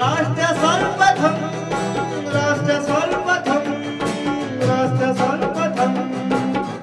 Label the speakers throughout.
Speaker 1: राष्ट्र सर्वप्रथम, राष्ट्र सर्वप्रथम, राष्ट्र सर्वप्रथम,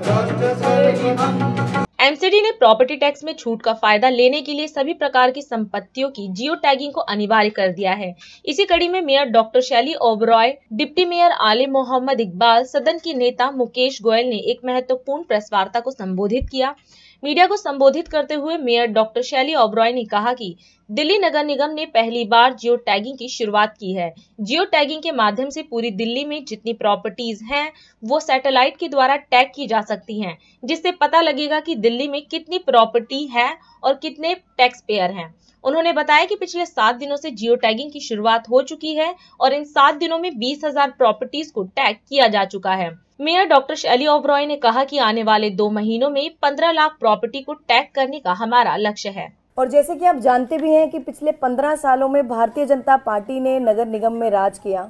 Speaker 1: राष्ट्र सर्वप्रथम।
Speaker 2: एमसीडी ने प्रॉपर्टी टैक्स में छूट का फायदा लेने के लिए सभी प्रकार की संपत्तियों की जियो टैगिंग को अनिवार्य कर दिया है। इसी कड़ी में मेयर डॉक्टर शैली ओबरॉय, डिप्टी मेयर आलिम मोहम्मद इकबाल, सदन के नेता मुकेश गोयल ने एक महत्वपूर्ण प्रेस वार्ता को संबोधित किया। मीडिया को संबोधित करते हुए मेयर डॉक्टर शैली ओबरॉय ने कहा कि दिल्ली नगर निगम ने पहली बार जियो टैगिंग की शुरुआत की है। जियो टैगिंग के माध्यम से पूरी दिल्ली में जितनी प्रॉपर्टीज हैं वो सैटेलाइट के द्वारा टैग की जा सकती हैं, जिससे पता लगेगा कि दिल्ली में कितनी प्रॉपर्टी है और कितने टैक्स पेयर हैं। उन्होंने बताया कि पिछले 7 दिनों से जियो टैगिंग की शुरुआत हो चुकी है और इन 7 दिनों में 20,000 प्रॉपर्टीज को टैग किया जा चुका है। मेयर डॉक्टर शैली ओबरॉय ने कहा कि आने वाले 2 महीनों में 15 लाख प्रॉपर्टी को टैग करने का हमारा लक्ष्य है।
Speaker 3: और जैसे कि आप जानते भी हैं कि पिछले 15 सालों में भारतीय जनता पार्टी ने नगर निगम में राज किया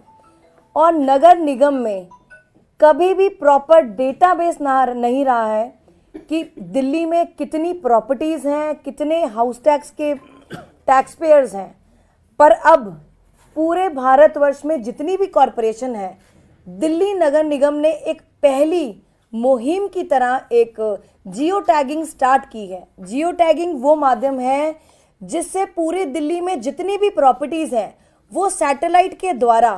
Speaker 3: और नगर निगम में कभी भी प्रॉपर डेटाबेस नहीं रहा है कि दिल्ली में कितनी प्रॉपर्टीज़ हैं, कितने हाउस टैक्स के टैक्स पेयर्स हैं। पर अब पूरे भारतवर्ष में जितनी भी कॉरपोरेशन है, दिल्ली नगर निगम ने एक पहली मुहिम की तरह एक जियो टैगिंग स्टार्ट की है। जियो टैगिंग वो माध्यम है जिससे पूरे दिल्ली में जितनी भी प्रॉपर्टीज़ हैं वो सैटेलाइट के द्वारा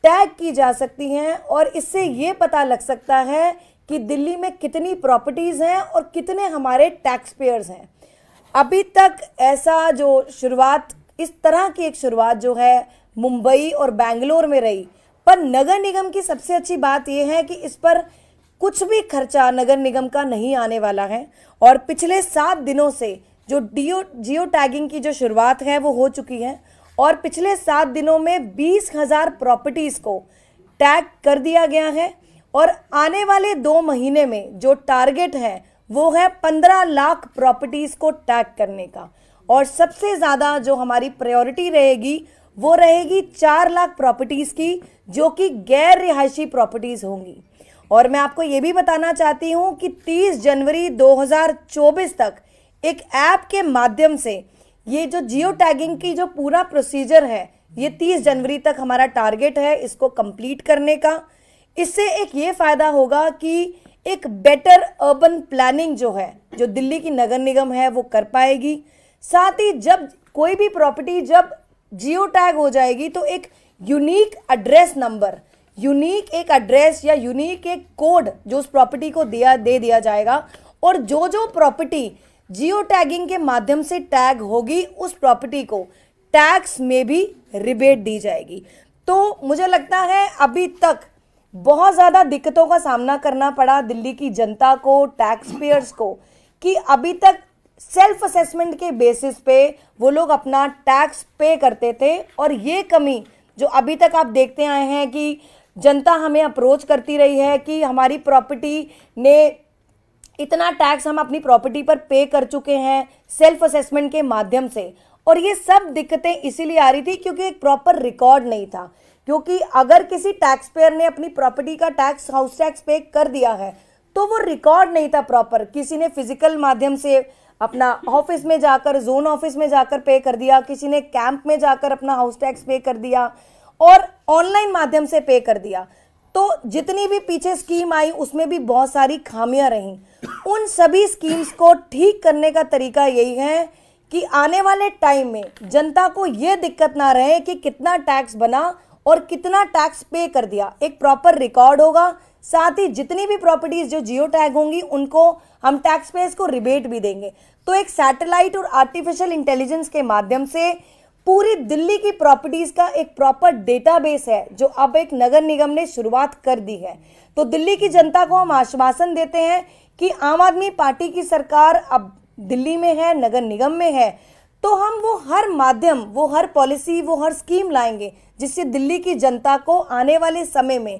Speaker 3: टैग की जा सकती हैं और इससे ये पता लग सकता है कि दिल्ली में कितनी प्रॉपर्टीज़ हैं और कितने हमारे टैक्स पेयर्स हैं। अभी तक ऐसा जो शुरुआत, इस तरह की एक शुरुआत जो है मुंबई और बेंगलोर में रही, पर नगर निगम की सबसे अच्छी बात यह है कि इस पर कुछ भी खर्चा नगर निगम का नहीं आने वाला है। और पिछले 7 दिनों से जो जियो टैगिंग की जो शुरुआत है वो हो चुकी है और पिछले 7 दिनों में 20,000 प्रॉपर्टीज़ को टैग कर दिया गया है और आने वाले 2 महीने में जो टारगेट है वो है 15 लाख प्रॉपर्टीज़ को टैग करने का। और सबसे ज़्यादा जो हमारी प्रायोरिटी रहेगी वो रहेगी 4 लाख प्रॉपर्टीज़ की, जो कि गैर रिहायशी प्रॉपर्टीज़ होंगी। और मैं आपको ये भी बताना चाहती हूँ कि 30 जनवरी 2024 तक एक ऐप के माध्यम से ये जो जियो टैगिंग की जो पूरा प्रोसीजर है, ये 30 जनवरी तक हमारा टारगेट है इसको कंप्लीट करने का। इससे एक ये फ़ायदा होगा कि एक बेटर अर्बन प्लानिंग जो है, जो दिल्ली की नगर निगम है वो कर पाएगी। साथ ही जब कोई भी प्रॉपर्टी जब जियो टैग हो जाएगी तो एक यूनिक एड्रेस नंबर, यूनिक एक एड्रेस या यूनिक एक कोड जो उस प्रॉपर्टी को दे दिया जाएगा और जो प्रॉपर्टी जियो टैगिंग के माध्यम से टैग होगी उस प्रॉपर्टी को टैक्स में भी रिबेट दी जाएगी। तो मुझे लगता है अभी तक बहुत ज़्यादा दिक्कतों का सामना करना पड़ा दिल्ली की जनता को, टैक्स पेयर्स को, कि अभी तक सेल्फ असेसमेंट के बेसिस पे वो लोग अपना टैक्स पे करते थे और ये कमी जो अभी तक आप देखते आए हैं कि जनता हमें अप्रोच करती रही है कि हमारी प्रॉपर्टी ने इतना टैक्स हम अपनी प्रॉपर्टी पर पे कर चुके हैं सेल्फ असेसमेंट के माध्यम से। और ये सब दिक्कतें इसीलिए आ रही थी क्योंकि एक प्रॉपर रिकॉर्ड नहीं था। क्योंकि अगर किसी टैक्स पेयर ने अपनी प्रॉपर्टी का टैक्स, हाउस टैक्स पे कर दिया है तो वो रिकॉर्ड नहीं था प्रॉपर। किसी ने फिजिकल माध्यम से अपना ऑफिस में जाकर, जोन ऑफिस में जाकर पे कर दिया, किसी ने कैंप में जाकर अपना हाउस टैक्स पे कर दिया और ऑनलाइन माध्यम से पे कर दिया। तो जितनी भी पीछे स्कीम आई उसमें भी बहुत सारी खामियां रहीं। उन सभी स्कीम्स को ठीक करने का तरीका यही है कि आने वाले टाइम में जनता को ये दिक्कत ना रहे कि कितना टैक्स बना और कितना टैक्स पे कर दिया। एक प्रॉपर रिकॉर्ड होगा, साथ ही जितनी भी प्रॉपर्टीज जो जियो टैग होंगी उनको हम टैक्स पेयर्स को रिबेट भी देंगे। तो एक सैटेलाइट और आर्टिफिशियल इंटेलिजेंस के माध्यम से पूरी दिल्ली की प्रॉपर्टीज का एक प्रॉपर डेटाबेस है जो अब एक नगर निगम ने शुरुआत कर दी है। तो दिल्ली की जनता को हम आश्वासन देते हैं कि आम आदमी पार्टी की सरकार अब दिल्ली में है, नगर निगम में है, तो हम वो हर माध्यम, वो हर पॉलिसी, वो हर स्कीम लाएंगे जिससे दिल्ली की जनता को आने वाले समय में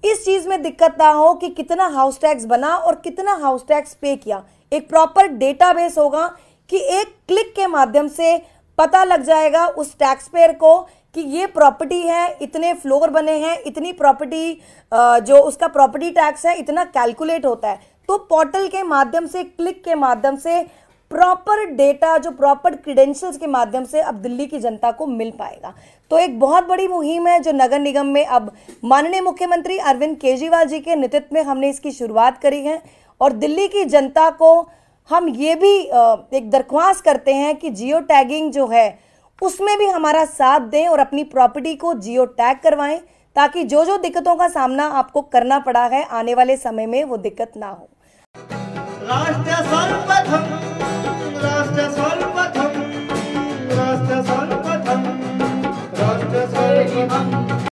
Speaker 3: इस चीज में दिक्कत ना हो कि कितना हाउस टैक्स बना और कितना हाउस टैक्स पे किया। एक प्रॉपर डेटाबेस होगा कि एक क्लिक के माध्यम से पता लग जाएगा उस टैक्स पेयर को कि ये प्रॉपर्टी है, इतने फ्लोर बने हैं, इतनी प्रॉपर्टी जो उसका प्रॉपर्टी टैक्स है इतना कैलकुलेट होता है। तो पोर्टल के माध्यम से, क्लिक के माध्यम से प्रॉपर डेटा, जो प्रॉपर क्रेडेंशियल्स के माध्यम से अब दिल्ली की जनता को मिल पाएगा। तो एक बहुत बड़ी मुहिम है जो नगर निगम में अब माननीय मुख्यमंत्री अरविंद केजरीवाल जी के नेतृत्व में हमने इसकी शुरुआत करी है। और दिल्ली की जनता को हम ये भी एक दरख्वास्त करते हैं कि जियो टैगिंग जो है उसमें भी हमारा साथ दें और अपनी प्रॉपर्टी को जियो टैग करवाएं, ताकि जो जो दिक्कतों का सामना आपको करना पड़ा है आने वाले समय में वो दिक्कत ना हो।
Speaker 1: राष्ट्र